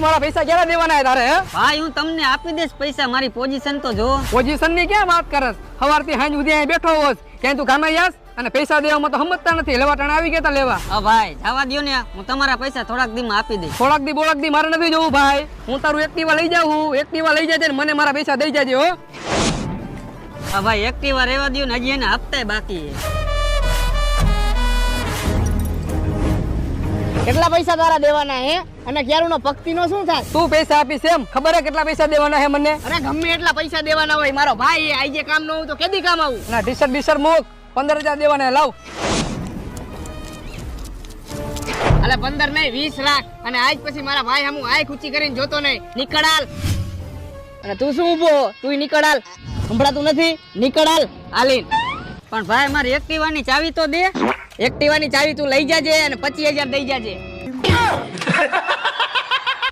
મારા પૈસા ક્યારે દેવાના તારે? હે ભાઈ હું તમને આપી દઈશ પૈસા, મારી પોઝિશન તો જો. પોઝિશન ની ક્યાં વાત કરસ? સવારથી સાંજ સુધી અહીં બેઠો હોસ, ક્યાંય તું કામે જાસ અને પૈસા દેવામાં તો સમજતા નથી. લેવા ટાણે આવી ગયા લેવા. હા ભાઈ જવા દ્યો ને, હું તમારા પૈસા થોડાક દી માં આપી દઈશ. થોડાક દી મારે નથી જવું ભાઈ. હું તારું એક્ટિવા લઈ જાઉં, એક્ટિવા લઈ જાય ને મને મારા પૈસા દઈ જાજે હો. હા ભાઈ એક્ટિવા રહેવા દ્યો ને, હજી એને હપ્તા બાકી છે. કેટલા પૈસા તારા દેવાના હે? અને ક્યારુનો પક્તિનો શું થાય? તું પૈસા આપીશ એમ? ખબર હે કેટલા પૈસા દેવાના હે મને? અરે ગમે એટલા પૈસા દેવાના હોય, મારો ભાઈ આજે કામ ન હોય તો કેદી કામ આવું? ના ટીશર્ટ મૂક, 15,000 દેવાના લાવ. અલે 15 નહીં 20 રાખ, અને આજ પછી મારા ભાઈ હમું આંખ ઊંચી કરીને જોતો નહીં. નીકળ હાલ. અને તું શું ઊભો? તું નીકળ હાલ. સંભળાતું નથી? નીકળ હાલ. હાલીન. પણ ભાઈ મારી એક્ટિવાની ચાવી તો દે. એક્ટિવાની ચાવી તું લઈ જાજે અને 25,000 દઈ જાજે.